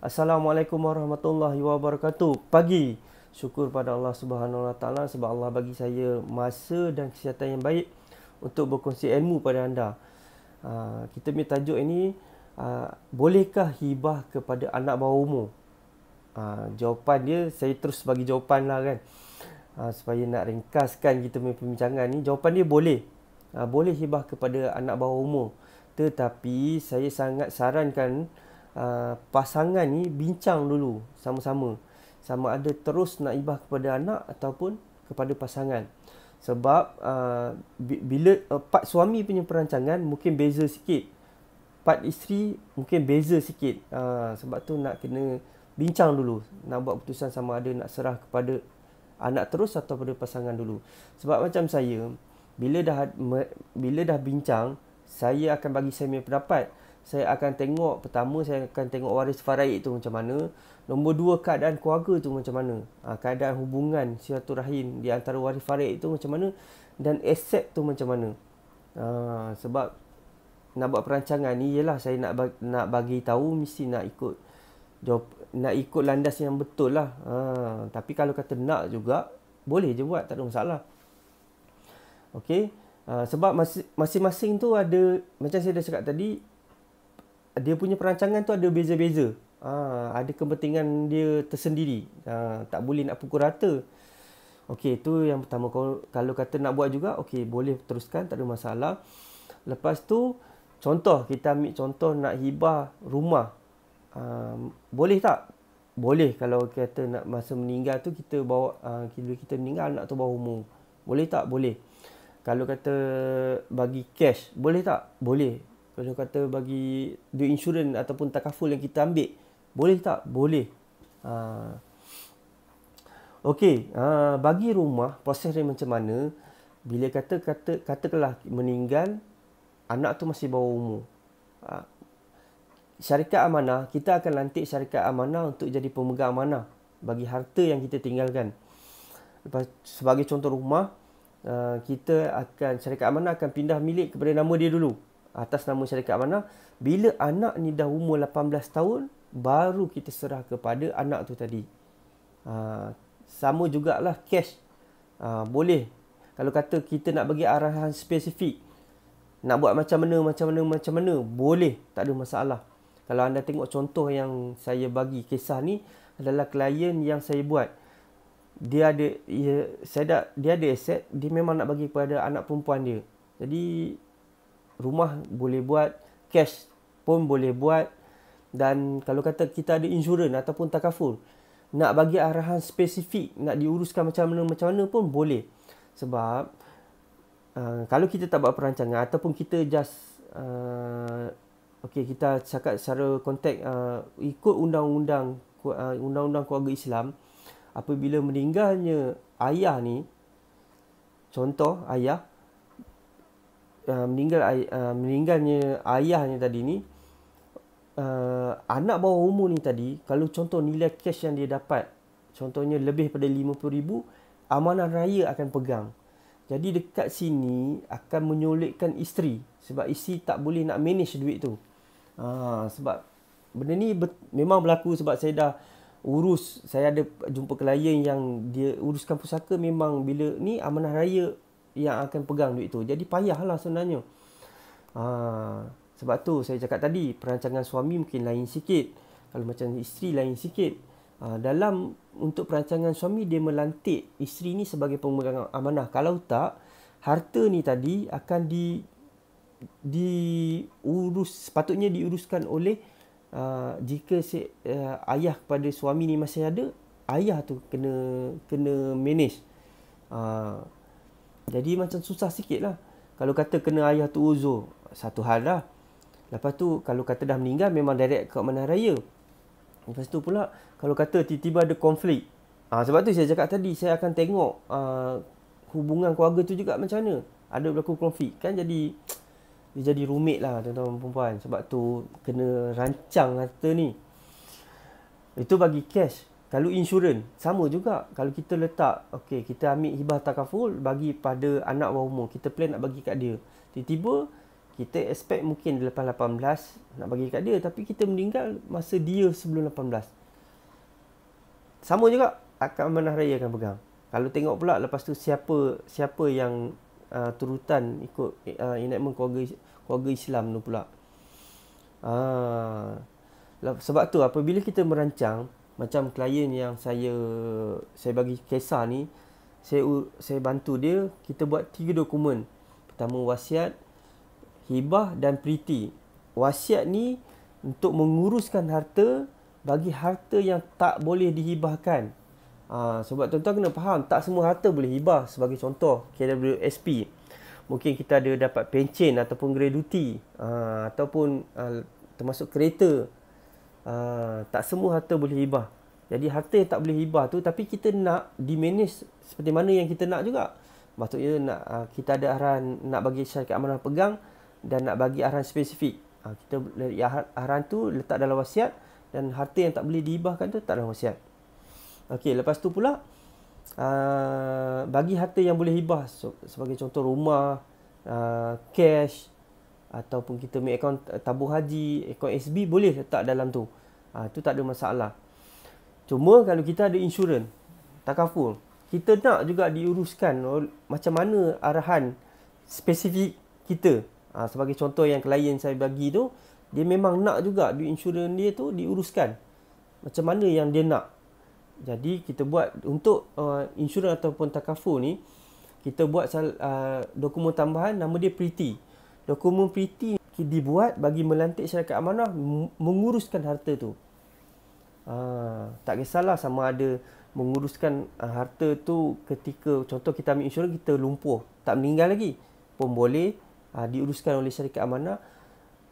Assalamualaikum warahmatullahi wabarakatuh. Pagi. Syukur pada Allah Subhanahu Wa Taala sebab Allah bagi saya masa dan kesihatan yang baik untuk berkongsi ilmu pada anda. Kita punya tajuk ini, bolehkah hibah kepada anak bawah umur? Jawapan dia, saya terus bagi jawapan lah kan. Supaya nak ringkaskan kita punya perbincangan ni, jawapan dia boleh. Boleh hibah kepada anak bawah umur. Tetapi saya sangat sarankan pasangan ni bincang dulu sama-sama. Sama ada terus nak hibah kepada anak ataupun kepada pasangan. Sebab bila part suami punya perancangan mungkin beza sikit. Part isteri mungkin beza sikit. Sebab tu nak kena bincang dulu. Nak buat keputusan sama ada nak serah kepada anak terus atau pada pasangan dulu. Sebab macam saya, bila dah bincang, saya akan bagi saya punya pendapat. Saya akan tengok, pertama saya akan tengok waris faraid tu macam mana. Nombor dua, keadaan keluarga tu macam mana. Keadaan hubungan silaturahim di antara waris faraid tu macam mana. Dan aset tu macam mana. Sebab nak buat perancangan ni, ialah saya nak bagi tahu mesti nak ikut landas yang betul lah. Tapi kalau kata nak juga, boleh je buat, tak ada masalah. Okey. Sebab masing-masing tu ada, macam saya dah cakap tadi, dia punya perancangan tu ada beza-beza. Ada kepentingan dia tersendiri. Tak boleh nak pukul rata. Okey, itu yang pertama. Kalau kata nak buat juga, okey, boleh teruskan, tak ada masalah. Lepas tu, contoh, kita ambil contoh nak hibah rumah. Boleh tak? Boleh. Kalau kata nak masa meninggal tu kita bawa, kita meninggal anak tu bawah umur. Boleh tak? Boleh. Kalau kata bagi cash, boleh tak? Boleh. Kalau kata bagi duit insurans ataupun takaful yang kita ambil, boleh tak? Boleh. Okey, bagi rumah, proses dia macam mana? Bila katakanlah meninggal, anak tu masih bawah umur. Syarikat amanah, kita akan lantik syarikat amanah untuk jadi pemegang amanah bagi harta yang kita tinggalkan. Lepas, sebagai contoh rumah, syarikat amanah akan pindah milik kepada nama dia dulu, atas nama syarikat amanah. Bila anak ni dah umur 18 tahun, baru kita serah kepada anak tu tadi. Sama jugalah cash. Boleh. Kalau kata kita nak bagi arahan spesifik, nak buat macam mana, boleh, tak ada masalah. Kalau anda tengok contoh yang saya bagi, kisah ni adalah klien yang saya buat. Dia ada aset, dia memang nak bagi kepada anak perempuan dia. Jadi rumah boleh buat, cash pun boleh buat. Dan kalau kata kita ada insurans ataupun takaful, nak bagi arahan spesifik, nak diuruskan macam mana pun boleh. Sebab kalau kita tak buat perancangan ataupun kita just kita cakap secara konteks, ikut undang-undang keluarga Islam, apabila meninggalnya ayah ni, contoh ayah, meninggalnya ayahnya tadi ni, anak bawah umur ni tadi, kalau contoh nilai cash yang dia dapat, contohnya lebih pada 50,000, amanah raya akan pegang. Jadi dekat sini akan menyulitkan isteri, sebab isteri tak boleh nak manage duit tu. Sebab benda ni memang berlaku, sebab saya dah urus, saya ada jumpa klien yang dia uruskan pusaka, memang bila ni amanah raya yang akan pegang duit tu. Jadi payahlah sebenarnya. Sebab tu saya cakap tadi, perancangan suami mungkin lain sikit, kalau macam isteri lain sikit. Untuk perancangan suami, dia melantik isteri ni sebagai pemegang amanah. Kalau tak, harta ni tadi akan sepatutnya diuruskan oleh, jika ayah kepada suami ni masih ada, ayah tu kena manage. Jadi macam susah sikit lah. Kalau kata kena ayah tu uzur, satu hal lah. Lepas tu kalau kata dah meninggal, memang direct ke amanah raya. Lepas tu pula, kalau kata tiba-tiba ada konflik, sebab tu saya cakap tadi, saya akan tengok hubungan keluarga tu juga macam mana. Ada berlaku konflik, kan dia jadi rumit lah tuan-tuan perempuan. Sebab tu kena rancang harta ni. Itu bagi cash. Kalau insurans, sama juga. Kalau kita letak, kita ambil hibah takaful, bagi pada anak bawah umur, kita plan nak bagi kat dia. Tiba-tiba Kita expect mungkin lepas 18 nak bagi kat dia, tapi kita meninggal masa dia sebelum 18. Sama juga akad amanah raya akan pegang. Kalau tengok pula lepas tu siapa yang turutan ikut enactment keluarga Islam tu pula. Sebab tu apabila kita merancang, macam klien yang saya bagi kisah ni, saya bantu dia, kita buat 3 dokumen. Pertama wasiat, hibah dan priti. Wasiat ni untuk menguruskan harta bagi harta yang tak boleh dihibahkan. Sebab tuan-tuan kena faham, tak semua harta boleh hibah. Sebagai contoh, KWSP. Mungkin kita ada dapat pencen ataupun gratuity, ataupun termasuk kereta. Tak semua harta boleh hibah. Jadi harta yang tak boleh hibah tu, tapi kita nak di-manage seperti mana yang kita nak juga. Maksudnya kita ada arahan nak bagi syarikat amanah pegang dan nak bagi arahan spesifik. Kita arahan tu letak dalam wasiat, dan harta yang tak boleh dihibahkan tu tak dalam wasiat. Okey, lepas tu pula bagi harta yang boleh hibah, sebagai contoh rumah, cash, ataupun kita make akaun tabung haji, akaun SB, boleh letak dalam tu. Tu tak ada masalah. Cuma kalau kita ada insurans, takaful, kita nak juga diuruskan macam mana arahan spesifik kita. Sebagai contoh yang klien saya bagi tu, dia memang nak juga duit insurans dia tu diuruskan macam mana yang dia nak. Jadi kita buat untuk insurans ataupun takaful ni, kita buat dokumen tambahan, nama dia priti. Dokumen priti dibuat bagi melantik syarikat amanah menguruskan harta tu. Tak kisahlah sama ada menguruskan harta tu ketika contoh kita ambil insurans, kita lumpuh, tak meninggal lagi pun boleh diuruskan oleh syarikat amanah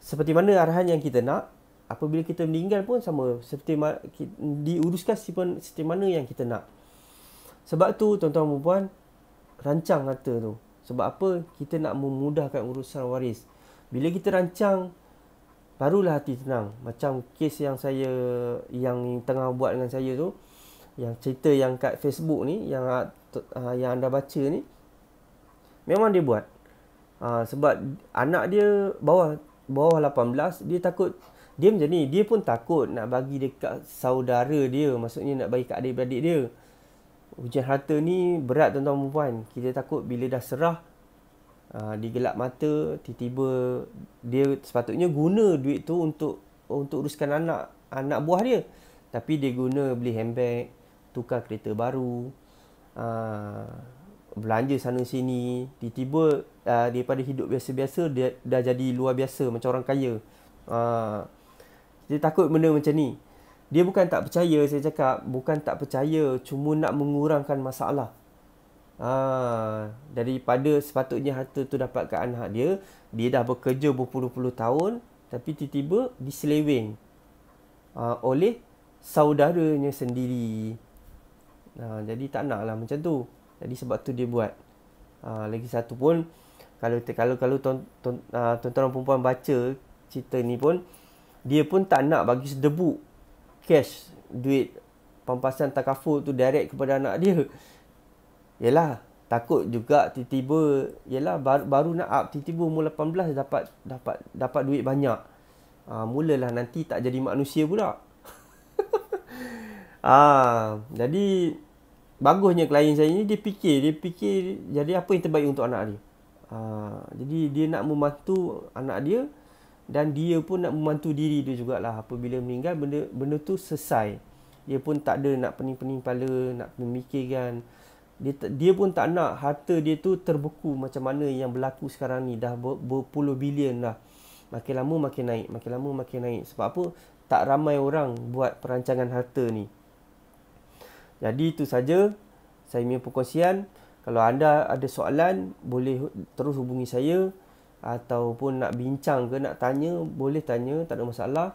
seperti mana arahan yang kita nak. Apabila kita meninggal pun sama, seperti diuruskan seperti mana yang kita nak. Sebab tu tuan-tuan dan puan, rancang harta tu. Sebab apa? Kita nak memudahkan urusan waris. Bila kita rancang, barulah hati tenang. Macam kes yang tengah buat dengan saya tu, yang cerita yang kat Facebook ni, yang anda baca ni, memang dia buat. Sebab anak dia bawah 18, dia takut. Dia macam ni, dia pun takut nak bagi dekat saudara dia, maksudnya nak bagi kat adik-beradik dia. Ujian harta ni berat tuan-tuan dan puan. Kita takut bila dah serah, digelap mata, tiba-tiba dia sepatutnya guna duit tu untuk uruskan anak buah dia. Tapi dia guna beli handbag, tukar kereta baru, belanja sana sini. Tiba-tiba daripada hidup biasa-biasa, dia dah jadi luar biasa macam orang kaya. Dia takut benda macam ni. Dia bukan tak percaya, saya cakap. Bukan tak percaya, cuma nak mengurangkan masalah. Daripada sepatutnya harta tu dapat ke anak dia, dia dah bekerja berpuluh-puluh tahun, tapi tiba-tiba diseleweng oleh saudaranya sendiri. Jadi tak nak lah macam tu. Jadi sebab tu dia buat. Lagi satu pun, kalau tuan-tuan dan perempuan baca cerita ni pun, dia pun tak nak bagi sedebuk cash, duit pampasan takaful tu direct kepada anak dia. Yelah, takut juga tiba-tiba, yelah baru nak up, tiba-tiba umur 18 dapat duit banyak. Mulalah nanti tak jadi manusia pula. Jadi bagusnya klien saya ni, dia fikir jadi apa yang terbaik untuk anak dia. Jadi dia nak membantu anak dia, dan dia pun nak membantu diri dia jugalah. Apabila meninggal, benda tu selesai. Dia pun tak ada nak pening-pening kepala, nak memikirkan. Dia pun tak nak harta dia tu terbeku macam mana yang berlaku sekarang ni. Dah berpuluh bilion dah. Makin lama makin naik, makin lama makin naik. Sebab apa? Tak ramai orang buat perancangan harta ni. Jadi itu saja saya punya perkongsian. Kalau anda ada soalan, boleh terus hubungi saya. Ataupun nak bincang ke, nak tanya, boleh tanya, tak ada masalah.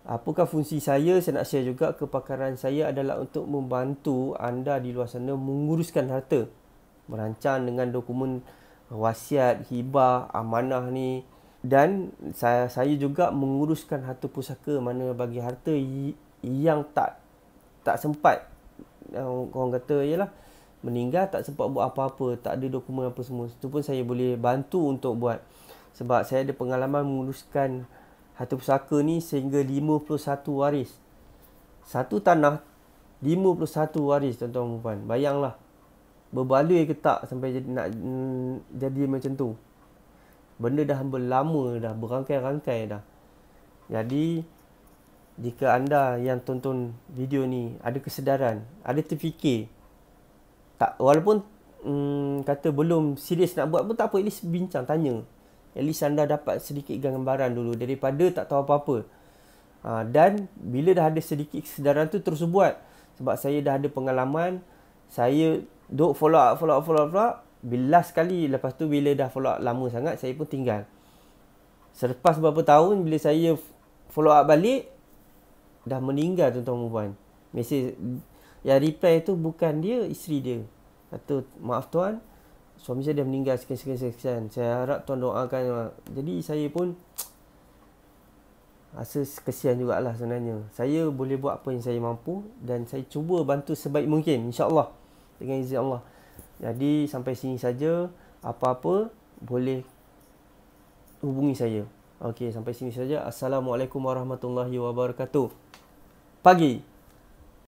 Apakah fungsi saya nak share juga. Kepakaran saya adalah untuk membantu anda di luar sana menguruskan harta. Merancang dengan dokumen wasiat, hibah, amanah ni. Dan saya juga menguruskan harta pusaka, mana bagi harta yang tak sempat. Orang kata ialah meninggal tak sempat buat apa-apa, tak ada dokumen apa semua. Itu pun saya boleh bantu untuk buat. Sebab saya ada pengalaman menguruskan harta pusaka ni sehingga 51 waris. Satu tanah 51 waris tuan-tuan dan puan. Bayanglah. Berbaloi ke tak sampai nak jadi macam tu. Benda dah lama dah, berangkai-rangkai dah. Jadi jika anda yang tonton video ni ada kesedaran, ada terfikir, tak, walaupun kata belum serius nak buat pun tak apa, at least bincang, tanya. At least anda dapat sedikit gambaran dulu daripada tak tahu apa-apa. Dan bila dah ada sedikit kesedaran tu, terus buat. Sebab saya dah ada pengalaman, saya duk follow up. Bila sekali, lepas tu bila dah follow up lama sangat, saya pun tinggal. Selepas beberapa tahun, bila saya follow up balik, dah meninggal tuan-tuan dan puan. Mesej yang reply tu bukan dia, isteri dia. Kata, maaf tuan, suami saya dah meninggal sekian. Saya harap tuan doakan. Jadi saya pun rasa kesian jugalah sebenarnya. Saya boleh buat apa yang saya mampu dan saya cuba bantu sebaik mungkin, insya-Allah, dengan izin Allah. Jadi sampai sini saja. Apa-apa boleh hubungi saya. Okey, sampai sini saja. Assalamualaikum warahmatullahi wabarakatuh. Pagi.